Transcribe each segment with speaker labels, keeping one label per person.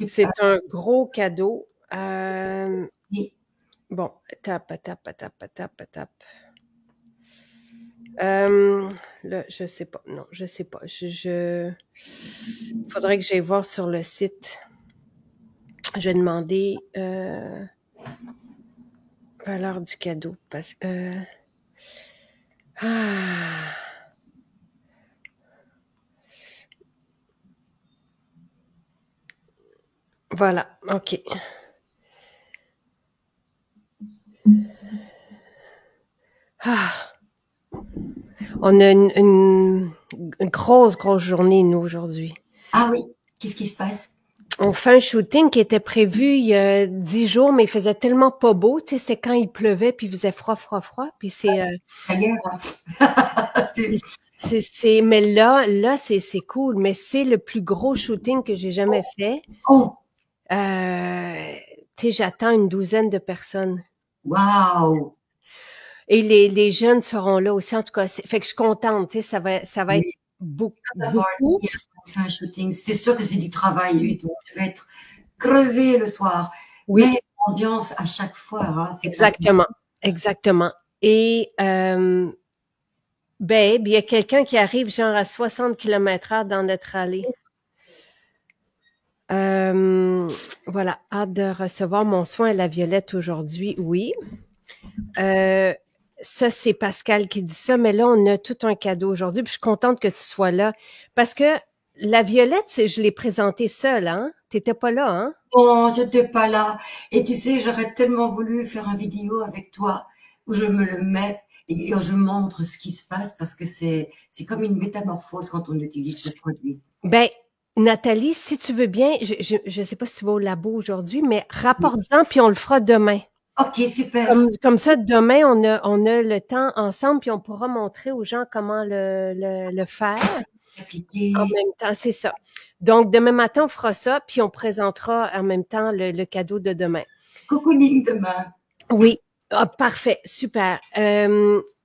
Speaker 1: C'est
Speaker 2: Super.
Speaker 1: un gros cadeau.
Speaker 2: Oui.
Speaker 1: Bon, tape. Là, je sais pas. Non, je sais pas. Faudrait que j'aille voir sur le site. Je vais demander valeur du cadeau parce que ah, voilà, ok. Ah, on a une grosse journée, nous, aujourd'hui.
Speaker 2: Ah oui, qu'est-ce qui se passe?
Speaker 1: On fait un shooting qui était prévu il y a 10 jours, mais il faisait tellement pas beau, tu sais, c'était quand il pleuvait, puis il faisait froid, puis c'est,
Speaker 2: La guerre, hein.
Speaker 1: mais là, c'est cool, mais c'est le plus gros shooting que j'ai jamais fait.
Speaker 2: Oh,
Speaker 1: Tu sais, j'attends une douzaine de personnes.
Speaker 2: waouh.
Speaker 1: Et les jeunes seront là aussi, en tout cas, fait que je suis contente, tu sais, ça va être
Speaker 2: Oui, d'avoir
Speaker 1: beaucoup.
Speaker 2: dit qu'on fait un shooting. C'est sûr que c'est du travail, lui, donc tu vas être crevé le soir.
Speaker 1: Oui,
Speaker 2: Mais ambiance à chaque fois, hein, c'est un
Speaker 1: exactement, exactement. Et ben, il y a quelqu'un qui arrive genre à 60 km/h dans notre allée. Voilà, hâte de recevoir mon soin à la violette aujourd'hui, oui. Euh, Ça, c'est Pascal qui dit ça, mais là, on a tout un cadeau aujourd'hui, puis je suis contente que tu sois là. Parce que la violette, je l'ai présentée seule, hein? T'étais pas là, hein?
Speaker 2: bon, j'étais pas là. Et tu sais, j'aurais tellement voulu faire une vidéo avec toi où je me le mets et je montre ce qui se passe parce que c'est comme une métamorphose quand on utilise ce produit.
Speaker 1: Ben, Nathalie, si tu veux bien, je sais pas si tu vas au labo aujourd'hui, mais
Speaker 2: Oui.
Speaker 1: rapporte-en, puis on le fera demain.
Speaker 2: Ok, super.
Speaker 1: Comme ça, demain, on a le temps ensemble, puis on pourra montrer aux gens comment le faire en
Speaker 2: Appliqué.
Speaker 1: même temps. C'est ça. Donc, demain matin, on fera ça, puis on présentera en même temps le cadeau de demain.
Speaker 2: Cocooning demain.
Speaker 1: Oui. Ah, parfait. Super.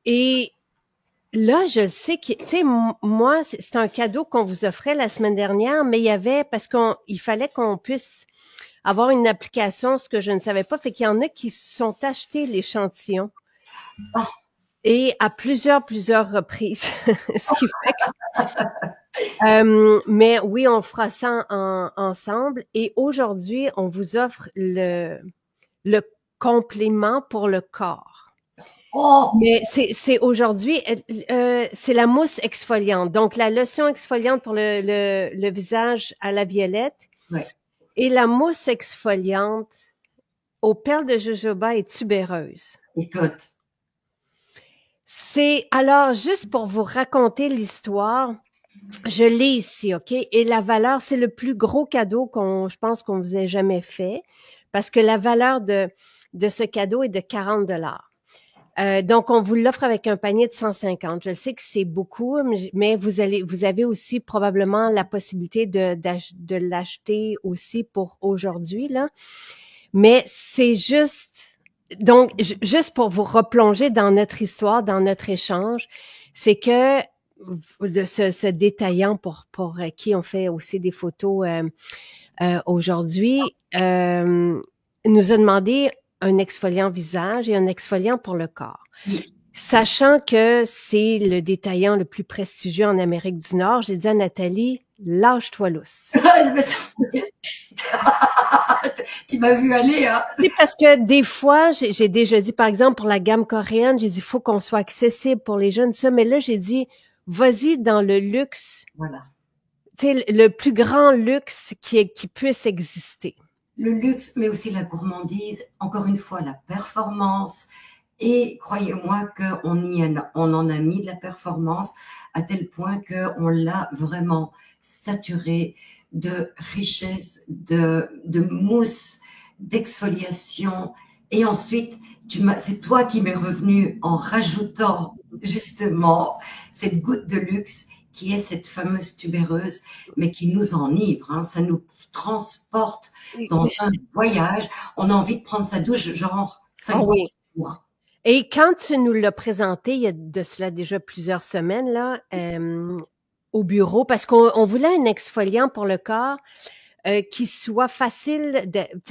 Speaker 1: Et là, je sais que, tu sais, moi, c'est un cadeau qu'on vous offrait la semaine dernière, mais il y avait, parce qu'il fallait qu'on puisse avoir une application, ce que je ne savais pas, fait qu'il y en a qui se sont achetés l'échantillon.
Speaker 2: Ah,
Speaker 1: Et à plusieurs reprises. Ce qui fait que, mais oui, on fera ça ensemble. Et aujourd'hui, on vous offre le complément pour le corps.
Speaker 2: oh,
Speaker 1: Mais c'est aujourd'hui, c'est la mousse exfoliante. Donc, la lotion exfoliante pour le visage à la violette
Speaker 2: ouais.
Speaker 1: et la mousse exfoliante aux perles de jojoba et tubéreuse.
Speaker 2: Écoute,
Speaker 1: Alors, juste pour vous raconter l'histoire, je l'ai ici, OK? Et la valeur, c'est le plus gros cadeau je pense qu'on vous ait jamais fait, parce que la valeur de ce cadeau est de 40 $. Donc, on vous l'offre avec un panier de 150. Je sais que c'est beaucoup, mais vous avez aussi probablement la possibilité de l'acheter aussi pour aujourd'hui, là. Mais c'est juste, donc, juste pour vous replonger dans notre histoire, dans notre échange, c'est que de ce détaillant pour qui on fait aussi des photos aujourd'hui, nous a demandé un exfoliant visage et un exfoliant pour le corps.
Speaker 2: oui.
Speaker 1: Sachant que c'est le détaillant le plus prestigieux en Amérique du Nord, j'ai dit à Nathalie, lâche-toi lousse.
Speaker 2: Tu m'as vu aller, hein?
Speaker 1: C'est parce que des fois, j'ai déjà dit, par exemple, pour la gamme coréenne, j'ai dit, il faut qu'on soit accessible pour les jeunes, ça. Mais là, j'ai dit, vas-y dans le luxe,
Speaker 2: Voilà.
Speaker 1: tu sais, le plus grand luxe qui puisse exister.
Speaker 2: Le luxe, mais aussi la gourmandise, encore une fois, la performance. Et croyez-moi on en a mis de la performance à tel point qu'on l'a vraiment saturé de richesse, de mousse, d'exfoliation. Et ensuite, c'est toi qui m'es revenu en rajoutant justement cette goutte de luxe qui est cette fameuse tubéreuse, mais qui nous enivre, hein. Ça nous transporte dans un voyage. On a envie de prendre sa douche, genre
Speaker 1: Ah
Speaker 2: 5 fois
Speaker 1: oui.
Speaker 2: par jour.
Speaker 1: Et quand tu nous l'as présenté, il y a de cela déjà plusieurs semaines, là, au bureau, parce qu'on voulait un exfoliant pour le corps qui soit facile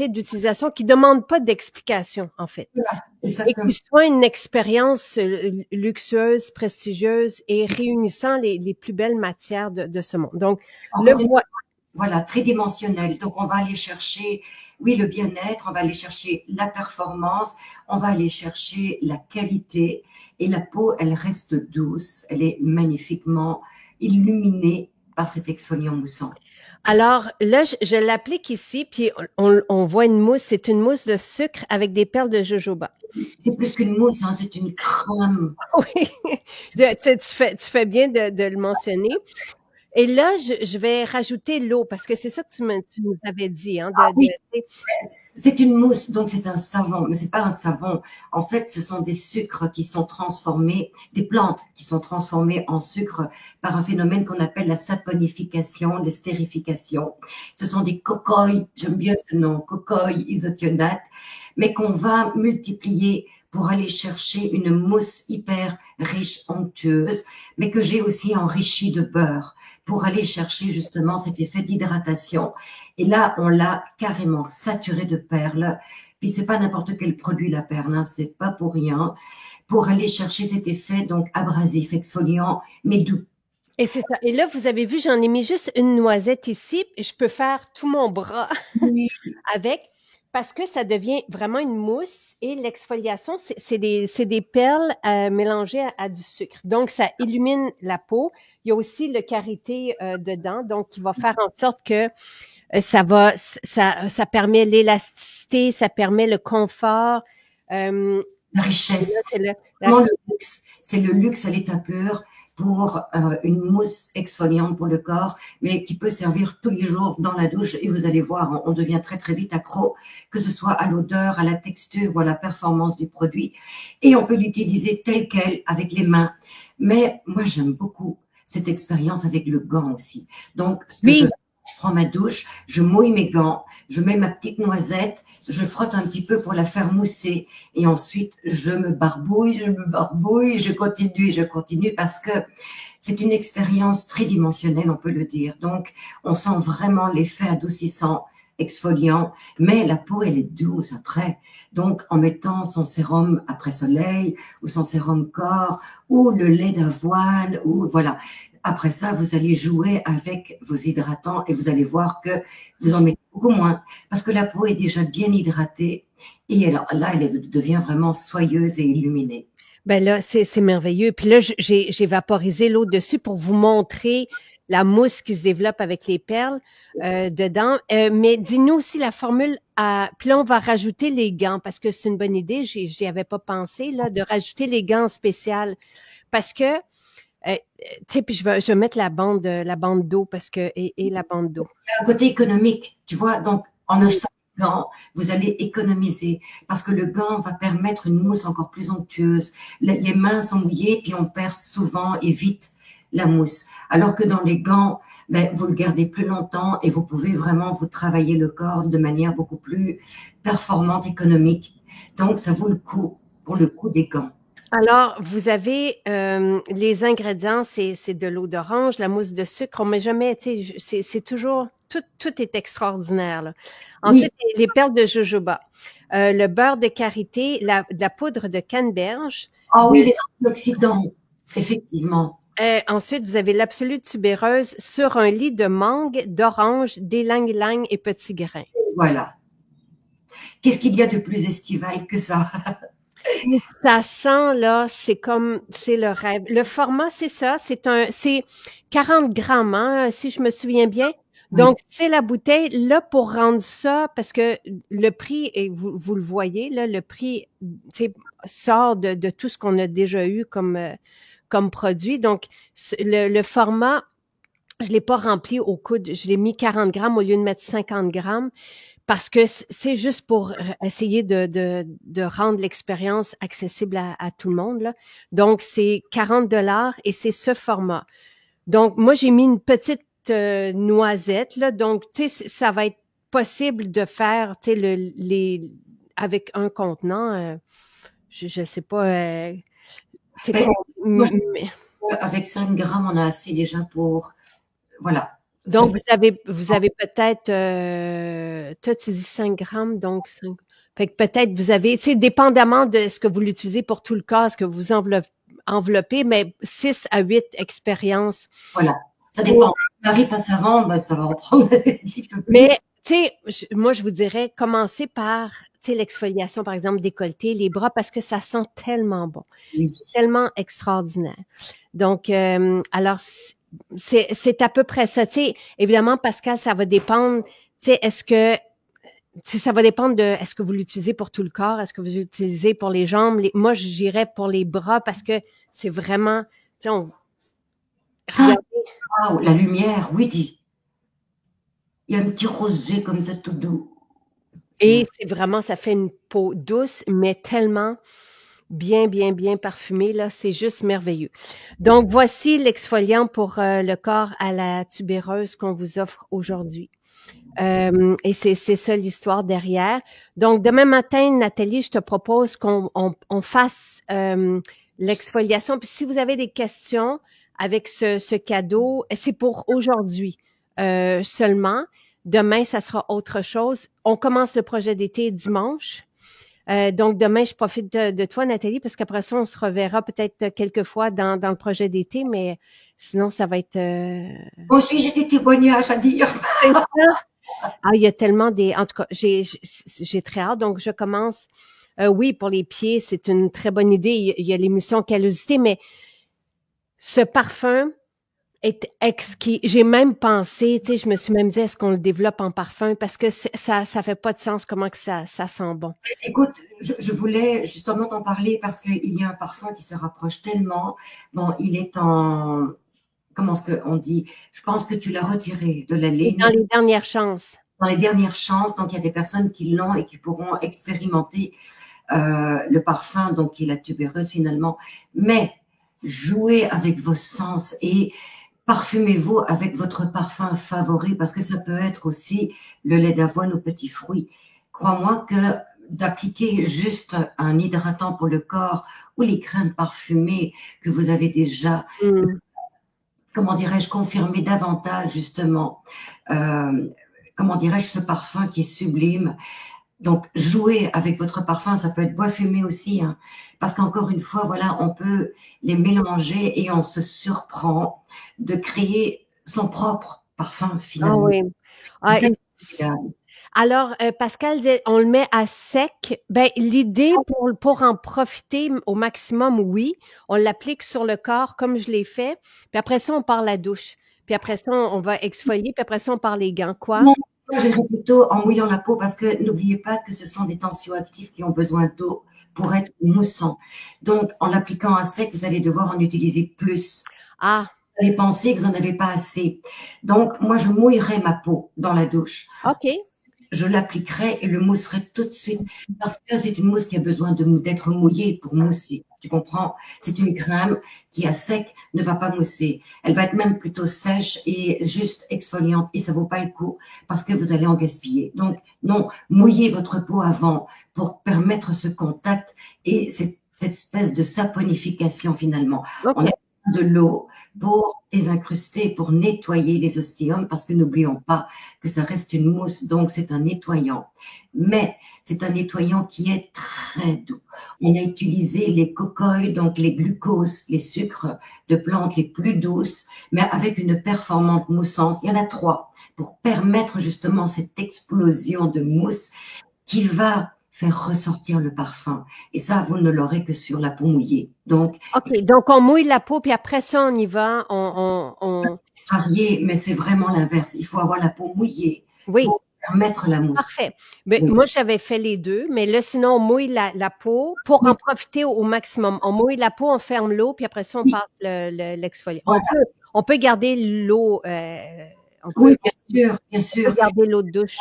Speaker 1: d'utilisation, qui demande pas d'explication, en fait.
Speaker 2: Voilà,
Speaker 1: Et
Speaker 2: exactement.
Speaker 1: qui soit une expérience luxueuse, prestigieuse et réunissant les plus belles matières de ce monde. Donc, le
Speaker 2: Encore une
Speaker 1: bois.
Speaker 2: fois, voilà, tridimensionnel. Donc, on va aller chercher, oui, le bien-être, on va aller chercher la performance, on va aller chercher la qualité. Et la peau, elle reste douce, elle est magnifiquement illuminée par cet exfoliant moussant.
Speaker 1: Alors là, je l'applique ici, puis on voit une mousse. C'est une mousse de sucre avec des perles de jojoba.
Speaker 2: C'est plus qu'une mousse, hein, c'est une crème.
Speaker 1: Oui, tu fais bien de le mentionner. Et là, je vais rajouter l'eau parce que c'est ça que tu nous avais dit, hein,
Speaker 2: Ah oui, c'est une mousse, donc c'est un savon, mais c'est pas un savon. En fait, ce sont des sucres qui sont transformés, des plantes qui sont transformées en sucre par un phénomène qu'on appelle la saponification, l'estérification. Ce sont des cocoïs, j'aime bien ce nom, cocoïs isothionates, mais qu'on va multiplier pour aller chercher une mousse hyper riche, onctueuse, mais que j'ai aussi enrichie de beurre pour aller chercher justement cet effet d'hydratation. Et là, on l'a carrément saturé de perles. Puis c'est pas n'importe quel produit la perle, hein, c'est pas pour rien. Pour aller chercher cet effet donc abrasif, exfoliant, mais doux.
Speaker 1: et c'est ça. Et là, vous avez vu, j'en ai mis juste une noisette ici. Je peux faire tout mon bras
Speaker 2: Oui,
Speaker 1: avec parce que ça devient vraiment une mousse et l'exfoliation, c'est des perles mélangées à du sucre. Donc, ça illumine la peau. Il y a aussi le karité dedans, donc qui va faire en sorte que ça permet l'élasticité, ça permet le confort.
Speaker 2: la
Speaker 1: Et là,
Speaker 2: richesse.
Speaker 1: c'est la
Speaker 2: Vraiment le luxe. C'est le luxe à l'état pur pour une mousse exfoliante pour le corps, mais qui peut servir tous les jours dans la douche. Et vous allez voir, on devient très très vite accro, que ce soit à l'odeur, à la texture ou à la performance du produit. Et on peut l'utiliser tel quel avec les mains. Mais moi, j'aime beaucoup cette expérience avec le gant aussi. Donc, ce que
Speaker 1: oui,
Speaker 2: je prends ma douche, je mouille mes gants, je mets ma petite noisette, je frotte un petit peu pour la faire mousser. Et ensuite, je me barbouille, je continue parce que c'est une expérience tridimensionnelle, on peut le dire. Donc, on sent vraiment l'effet adoucissant, exfoliant, mais la peau, elle est douce après. Donc, en mettant son sérum après soleil, ou son sérum corps, ou le lait d'avoine, ou voilà. Après ça, vous allez jouer avec vos hydratants et vous allez voir que vous en mettez beaucoup moins parce que la peau est déjà bien hydratée et alors, là, elle devient vraiment soyeuse et illuminée.
Speaker 1: ben là, c'est merveilleux. Puis là, j'ai vaporisé l'eau dessus pour vous montrer la mousse qui se développe avec les perles dedans. Mais dis-nous aussi la formule à. Puis là, on va rajouter les gants parce que c'est une bonne idée. J'y avais pas pensé là de rajouter les gants spéciaux parce que tu sais, puis je vais mettre la bande d'eau parce que et la bande d'eau.
Speaker 2: Un côté économique, tu vois, donc en achetant des gants, vous allez économiser parce que le gant va permettre une mousse encore plus onctueuse. Les mains sont mouillées puis on perd souvent et vite la mousse. Alors que dans les gants, ben, vous le gardez plus longtemps et vous pouvez vraiment vous travailler le corps de manière beaucoup plus performante, économique. Donc, ça vaut le coup pour le coût des gants.
Speaker 1: Alors, vous avez les ingrédients, c'est de l'eau d'orange, la mousse de sucre. On met jamais, tu sais, c'est toujours tout est extraordinaire là.
Speaker 2: Oui,
Speaker 1: Ensuite, les perles de jojoba, le beurre de karité, la poudre de canneberge.
Speaker 2: ah oui, les antioxydants, effectivement.
Speaker 1: Ensuite, vous avez l'absolute tubéreuse sur un lit de mangue, d'orange, d'élang-ilang et petits grains.
Speaker 2: Voilà. Qu'est-ce qu'il y a de plus estival que ça?
Speaker 1: Ça sent là, c'est le rêve. Le format, c'est ça, c'est 40 grammes, hein, si je me souviens bien.
Speaker 2: Oui.
Speaker 1: Donc, c'est la bouteille. Là, pour rendre ça, parce que le prix, et vous le voyez, là, le prix, tu sais, sort de tout ce qu'on a déjà eu comme produit. Donc, le format, je l'ai pas rempli au coude. Je l'ai mis 40 grammes au lieu de mettre 50 grammes parce que c'est juste pour essayer de rendre l'expérience accessible à tout le monde, là. Donc, c'est 40 $ et c'est ce format. Donc, moi, j'ai mis une petite noisette, là. Donc, tu sais, ça va être possible de faire, tu sais, avec un contenant, je sais pas,
Speaker 2: Ben, moi,
Speaker 1: mais
Speaker 2: avec 5 grammes, on a assez déjà pour, voilà,
Speaker 1: Donc, vous avez peut-être, toi, tu dis 5 grammes, donc 5. Fait que peut-être vous avez, tu sais, dépendamment de ce que vous l'utilisez pour tout le corps, ce que vous enveloppez, mais 6 à 8 expériences.
Speaker 2: Voilà, ça
Speaker 1: Pour,
Speaker 2: dépend. Si le mari passe avant, ben, ça va reprendre un petit peu plus.
Speaker 1: mais, tu sais, moi, je vous dirais, commencer par, tu sais, l'exfoliation, par exemple, décolleté, les bras, parce que ça sent tellement bon,
Speaker 2: Oui.
Speaker 1: tellement extraordinaire. Donc, alors, c'est à peu près ça. Tu sais, évidemment, Pascal, ça va dépendre, tu sais, ça va dépendre de est-ce que vous l'utilisez pour tout le corps, est-ce que vous l'utilisez pour les jambes. Moi, j'irais pour les bras parce que c'est vraiment, tu sais,
Speaker 2: Ah,
Speaker 1: regardez,
Speaker 2: waouh, la lumière, oui, dit. Il y a un petit rosé comme ça, tout doux.
Speaker 1: et c'est vraiment, ça fait une peau douce, mais tellement bien, bien, bien parfumée, là, c'est juste merveilleux. Donc, voici l'exfoliant pour le corps à la tubéreuse qu'on vous offre aujourd'hui. Et c'est ça l'histoire derrière. Donc, demain matin, Nathalie, je te propose qu'on fasse l'exfoliation. Puis si vous avez des questions avec ce cadeau, c'est pour aujourd'hui seulement. Demain, ça sera autre chose. On commence le projet d'été dimanche. Donc, demain, je profite de toi, Nathalie, parce qu'après ça, on se reverra peut-être quelques fois dans le projet d'été, mais sinon, ça va être...
Speaker 2: Moi aussi, j'ai des témoignages à dire.
Speaker 1: C'est ça. Ah, il y a tellement des... En tout cas, j'ai très hâte. Donc, je commence. Oui, pour les pieds, c'est une très bonne idée. Il y a l'émission Callosité, mais ce parfum est exquis. J'ai même pensé, tu sais, je me suis même dit, est-ce qu'on le développe en parfum? Parce que ça fait pas de sens comment que ça sent bon.
Speaker 2: Écoute, je voulais justement t'en parler parce qu'il y a un parfum qui se rapproche tellement. Bon, il est en... Comment est-ce qu'on dit? Je pense que tu l'as retiré de la
Speaker 1: Et dans
Speaker 2: ligne
Speaker 1: les dernières chances.
Speaker 2: dans les dernières chances. Donc, il y a des personnes qui l'ont et qui pourront expérimenter le parfum, donc qui est la tubéreuse finalement. Mais jouez avec vos sens et parfumez-vous avec votre parfum favori parce que ça peut être aussi le lait d'avoine aux petits fruits. Crois-moi que d'appliquer juste un hydratant pour le corps ou les crèmes parfumées que vous avez déjà,
Speaker 1: Mm.
Speaker 2: comment dirais-je, confirmé davantage justement, euh, comment dirais-je, ce parfum qui est sublime. Donc, jouer avec votre parfum, ça peut être bois fumé aussi, hein, parce qu'encore une fois, voilà, on peut les mélanger et on se surprend de créer son propre parfum
Speaker 1: Ah
Speaker 2: finalement.
Speaker 1: oui. Ah,
Speaker 2: C'est agréable.
Speaker 1: alors, Pascal dit, on le met à sec. Ben, l'idée pour en profiter au maximum, oui, on l'applique sur le corps comme je l'ai fait. Puis après ça, on part la douche. Puis après ça, on va exfolier. Puis après ça, on part les gants. Quoi?
Speaker 2: Non, moi j'irais plutôt en mouillant la peau parce que n'oubliez pas que ce sont des tensioactifs qui ont besoin d'eau pour être moussants. Donc, en l'appliquant à sec, vous allez devoir en utiliser plus.
Speaker 1: Ah,
Speaker 2: Vous allez penser que vous n'en avez pas assez. Donc, moi, je mouillerai ma peau dans la douche.
Speaker 1: OK.
Speaker 2: Je l'appliquerai et le mousserai tout de suite parce que c'est une mousse qui a besoin d'être mouillée pour mousser. Tu comprends? C'est une crème qui à sec ne va pas mousser. Elle va être même plutôt sèche et juste exfoliante et ça vaut pas le coup parce que vous allez en gaspiller. Donc non, mouillez votre peau avant pour permettre ce contact et cette espèce de saponification finalement. On
Speaker 1: OK.
Speaker 2: a de l'eau pour désincruster, pour nettoyer les ostéomes parce que n'oublions pas que ça reste une mousse, donc c'est un nettoyant. Mais c'est un nettoyant qui est très doux. On a utilisé les cocoïs, donc les glucoses, les sucres de plantes les plus douces, mais avec une performante moussance. Il y en a 3 pour permettre justement cette explosion de mousse qui va faire ressortir le parfum. Et ça, vous ne l'aurez que sur la peau mouillée. Donc,
Speaker 1: OK. Donc, on mouille la peau, puis après ça, on y va.
Speaker 2: varié, mais c'est vraiment l'inverse. Il faut avoir la peau mouillée
Speaker 1: Oui.
Speaker 2: pour permettre la mousse.
Speaker 1: Parfait. Ben,
Speaker 2: Oui.
Speaker 1: moi, j'avais fait les deux, mais là, sinon, on mouille la peau pour
Speaker 2: Oui,
Speaker 1: en profiter au maximum. On mouille la peau, on ferme l'eau, puis après ça, on
Speaker 2: oui,
Speaker 1: passe l'exfoliant.
Speaker 2: voilà.
Speaker 1: On peut garder l'eau,
Speaker 2: Oui, bien
Speaker 1: on peut
Speaker 2: sûr.
Speaker 1: garder l'eau de douche.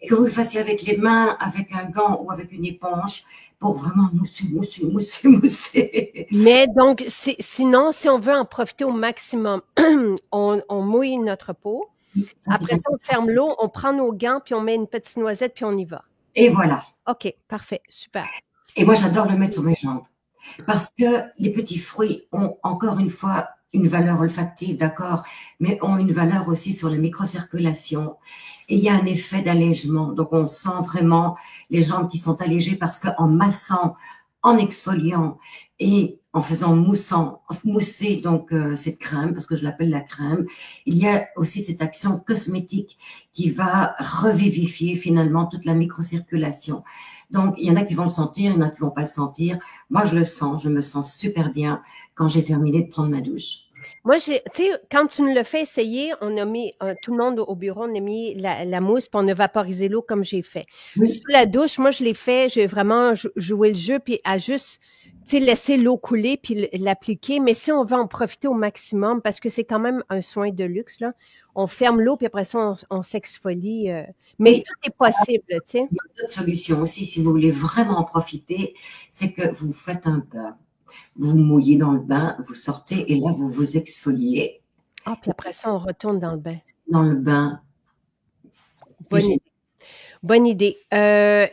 Speaker 2: Et que vous le fassiez avec les mains, avec un gant ou avec une éponge pour vraiment mousser, mousser, mousser, mousser.
Speaker 1: Mais donc, sinon, si on veut en profiter au maximum, on mouille notre peau.
Speaker 2: Ça, c'est
Speaker 1: Après ça, on ferme l'eau, on prend nos gants, puis on met une petite noisette, puis on y va.
Speaker 2: Et voilà.
Speaker 1: OK, parfait, super.
Speaker 2: Et moi, j'adore le mettre sur mes jambes. Parce que les petits fruits ont encore une fois une valeur olfactive, d'accord, mais ont une valeur aussi sur la microcirculation. Et il y a un effet d'allègement. Donc, on sent vraiment les jambes qui sont allégées parce qu'en massant, en exfoliant et en faisant mousser donc cette crème, parce que je l'appelle la crème, il y a aussi cette action cosmétique qui va revivifier finalement toute la microcirculation. Donc, il y en a qui vont le sentir, il y en a qui vont pas le sentir. Moi, je le sens, je me sens super bien quand j'ai terminé de prendre ma douche.
Speaker 1: Moi, tu sais, quand tu nous l'as fait essayer, on a mis, tout le monde au bureau, on a mis la mousse, puis on a vaporisé l'eau comme j'ai fait.
Speaker 2: Oui,
Speaker 1: Sous la douche, moi, je l'ai fait, j'ai vraiment joué le jeu, puis à juste, tu sais, laisser l'eau couler, puis l'appliquer. Mais si on veut en profiter au maximum, parce que c'est quand même un soin de luxe, là, on ferme l'eau, puis après ça, on s'exfolie. Mais
Speaker 2: oui.
Speaker 1: tout est possible, tu sais.
Speaker 2: Il y a une autre solution aussi, si vous voulez vraiment en profiter, c'est que vous faites un bain. Vous mouillez dans le bain, vous sortez et là, vous vous exfoliez
Speaker 1: Ah, puis après ça, on retourne dans le bain.
Speaker 2: dans le bain. C'est
Speaker 1: Bonne
Speaker 2: génial.
Speaker 1: idée. Bonne idée.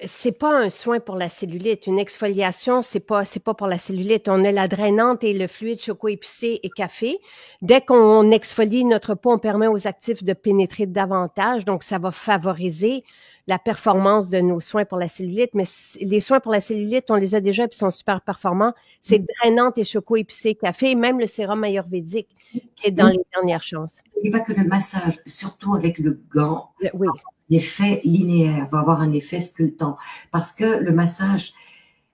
Speaker 1: C'est pas un soin pour la cellulite. Une exfoliation, c'est pas pour la cellulite. On a la drainante et le fluide choco épicé et café. Dès qu'on exfolie notre peau, on permet aux actifs de pénétrer davantage. Donc, ça va favoriser la performance de nos soins pour la cellulite. Mais les soins pour la cellulite, on les a déjà et sont super performants. C'est drainante et choco épicé café, et même le sérum ayurvédique qui est dans les dernières chances.
Speaker 2: N'oubliez pas que le massage, surtout avec le gant,
Speaker 1: Oui.
Speaker 2: l'effet linéaire va avoir un effet sculptant. Parce que le massage,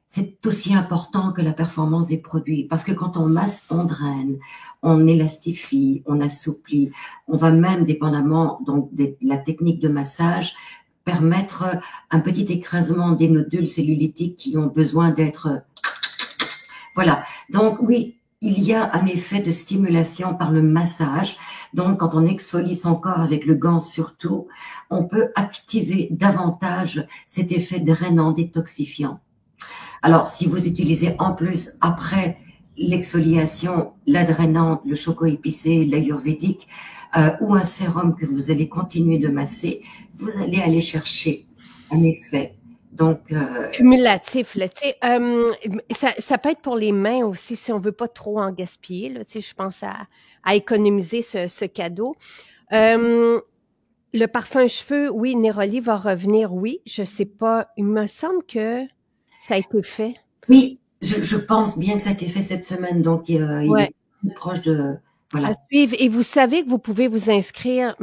Speaker 2: c'est aussi important que la performance des produits. Parce que quand on masse, on draine, on élastifie, on assouplit. On va même, dépendamment donc, de la technique de massage, permettre un petit écrasement des nodules cellulitiques qui ont besoin d'être... Voilà. Donc oui, il y a un effet de stimulation par le massage. Donc, quand on exfolie son corps avec le gant surtout, on peut activer davantage cet effet drainant, détoxifiant. Alors, si vous utilisez en plus, après l'exfoliation, la drainante, le choco épicé, l'ayurvédique, ou un sérum que vous allez continuer de masser, vous allez aller chercher un effet. Donc,
Speaker 1: Cumulatif, là, tu sais, ça peut être pour les mains aussi, si on veut pas trop en gaspiller, là, tu sais, je pense à économiser ce cadeau. Le parfum cheveux, oui, Neroli va revenir, oui, je sais pas, il me semble que ça a été fait.
Speaker 2: oui, je pense bien que ça a été fait cette semaine, donc il
Speaker 1: Ouais.
Speaker 2: est proche de...
Speaker 1: À
Speaker 2: Voilà.
Speaker 1: suivre. Et vous savez que vous pouvez vous inscrire,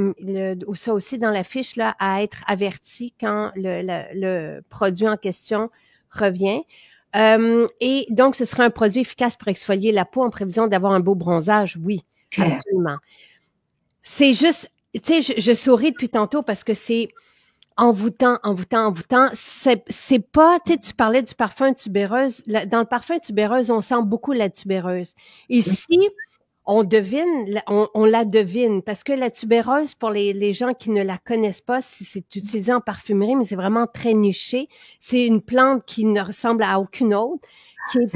Speaker 1: ça aussi dans la fiche, là, à être averti quand le produit en question revient. Et donc, ce sera un produit efficace pour exfolier la peau en prévision d'avoir un beau bronzage. Oui,
Speaker 2: Claire.
Speaker 1: absolument. C'est juste, tu sais, je souris depuis tantôt parce que c'est envoûtant, envoûtant, envoûtant. C'est pas, tu sais, tu parlais du parfum tubéreuse. Dans le parfum tubéreuse, on sent beaucoup la tubéreuse. Ici, on devine, on la devine, parce que la tubéreuse, pour les gens qui ne la connaissent pas, c'est utilisé en parfumerie, mais c'est vraiment très niché. C'est une plante qui ne ressemble à aucune autre.
Speaker 2: C'est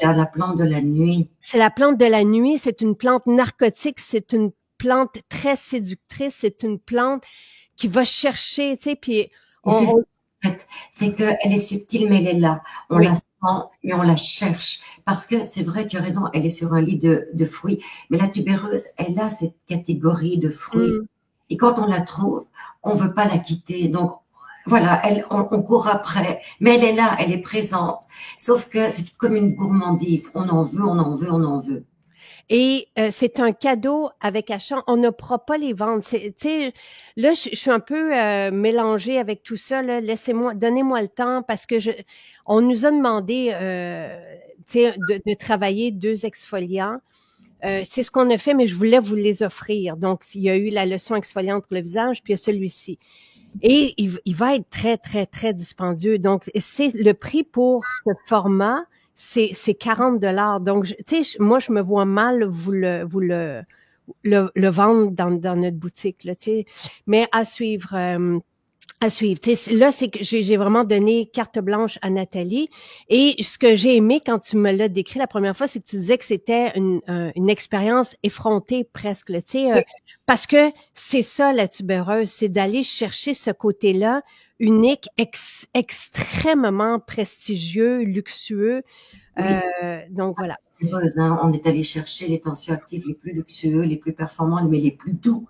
Speaker 2: la plante de la nuit.
Speaker 1: C'est la plante de la nuit, c'est une plante narcotique, c'est une plante très séductrice, c'est une plante qui va chercher, tu sais, puis
Speaker 2: c'est qu'elle est subtile, mais elle est là. On la sent et on la cherche. Parce que c'est vrai, tu as raison, elle est sur un lit de fruits. Mais la tubéreuse, elle a cette catégorie de fruits. Et quand on la trouve, on veut pas la quitter. Donc, voilà, on court après. Mais elle est là, elle est présente. Sauf que c'est comme une gourmandise. On en veut, on en veut, on en veut.
Speaker 1: Et c'est un cadeau avec achat. On ne pourra pas les vendre. Tu sais, là, je suis un peu mélangée avec tout ça. Là. Donnez-moi le temps parce que on nous a demandé tu sais, de travailler 2 exfoliants. C'est ce qu'on a fait, mais je voulais vous les offrir. Donc, il y a eu la leçon exfoliante pour le visage, puis il y a celui-ci. Et il va être très, très, très dispendieux. Donc, c'est le prix pour ce format, c'est 40 $. Donc, tu sais, moi, je me vois mal vous le vendre dans notre boutique, là, tu sais. Mais à suivre. À suivre. Là, c'est que j'ai vraiment donné carte blanche à Nathalie. Et ce que j'ai aimé quand tu me l'as décrit la première fois, c'est que tu disais que c'était une expérience effrontée presque, tu sais,
Speaker 2: Oui,
Speaker 1: parce que c'est ça la tubéreuse, c'est d'aller chercher ce côté-là unique, extrêmement prestigieux, luxueux.
Speaker 2: oui.
Speaker 1: Donc voilà.
Speaker 2: Heureuse, hein. On est allé chercher les tensioactifs les plus luxueux, les plus performants, mais les plus doux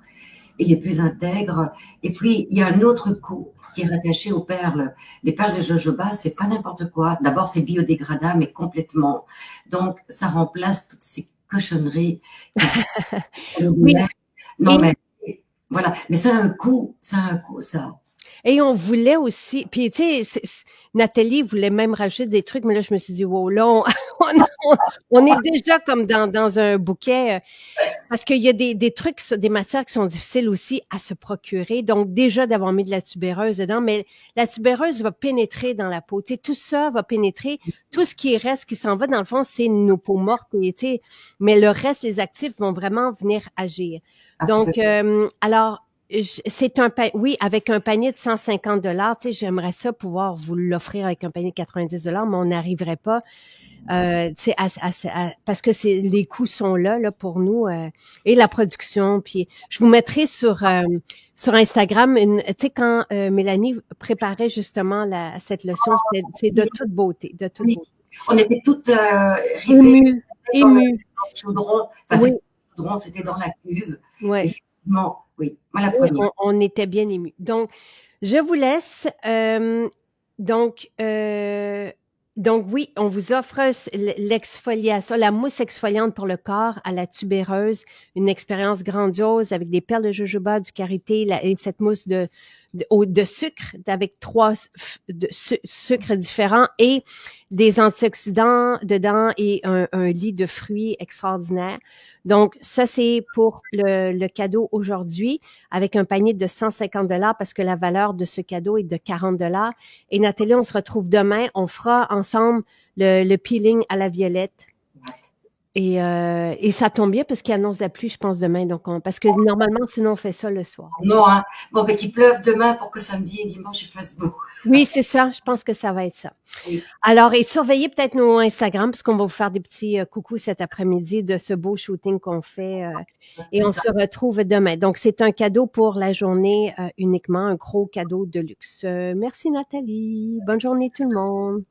Speaker 2: et les plus intègres. Et puis, il y a un autre coût qui est rattaché aux perles. Les perles de jojoba, c'est pas n'importe quoi. D'abord, c'est biodégradable, mais complètement. Donc, ça remplace toutes ces cochonneries qui
Speaker 1: Oui.
Speaker 2: non, mais voilà. Mais ça a un coût, ça.
Speaker 1: Et on voulait aussi, puis tu sais, Nathalie voulait même rajouter des trucs, mais là, je me suis dit, wow, là, on est déjà comme dans un bouquet, parce qu'il y a des trucs, des matières qui sont difficiles aussi à se procurer. Donc, déjà d'avoir mis de la tubéreuse dedans, mais la tubéreuse va pénétrer dans la peau. Tu sais, tout ça va pénétrer. Tout ce qui reste, qui s'en va, dans le fond, c'est nos peaux mortes. Et, tu sais, mais le reste, les actifs vont vraiment venir agir. Donc,
Speaker 2: Absolument.
Speaker 1: alors, c'est oui, avec un panier de 150 dollars, tu sais, j'aimerais ça pouvoir vous l'offrir avec un panier de 90 dollars, mais on n'arriverait pas, tu sais, parce que les coûts sont là pour nous, et la production. Puis, je vous mettrai sur Instagram, tu sais, quand Mélanie préparait justement cette leçon, c'est de toute beauté, de toute
Speaker 2: Oui.
Speaker 1: beauté.
Speaker 2: On était toutes rivées dans le
Speaker 1: Émues.
Speaker 2: chaudron. Enfin,
Speaker 1: Oui,
Speaker 2: c'était le chaudron, c'était dans la cuve.
Speaker 1: ouais.
Speaker 2: Effectivement, oui. Moi, la
Speaker 1: Oui,
Speaker 2: première.
Speaker 1: on était bien émus. Donc, je vous laisse. Donc, euh, donc oui, on vous offre l'exfoliation, la mousse exfoliante pour le corps à la tubéreuse, une expérience grandiose avec des perles de jojoba, du karité et cette mousse de sucre avec sucres différents et des antioxydants dedans et un lit de fruits extraordinaire. Donc, ça, c'est pour le cadeau aujourd'hui avec un panier de 150 dollars parce que la valeur de ce cadeau est de 40 dollars. Et Nathalie, on se retrouve demain. On fera ensemble le peeling à la violette. Et ça tombe bien parce qu'il annonce la pluie, je pense, demain. Donc, parce que normalement, sinon, on fait ça le soir.
Speaker 2: Non, hein. Bon, ben, qu'il pleuve demain pour que samedi et dimanche, il fasse beau.
Speaker 1: Oui, c'est ça. Je pense que ça va être ça.
Speaker 2: Oui.
Speaker 1: Alors, et surveillez peut-être nos Instagram, parce qu'on va vous faire des petits coucous cet après-midi de ce beau shooting qu'on fait. Et on se retrouve demain. Donc, c'est un cadeau pour la journée uniquement, un gros cadeau de luxe. Merci Nathalie. Bonne journée tout le monde.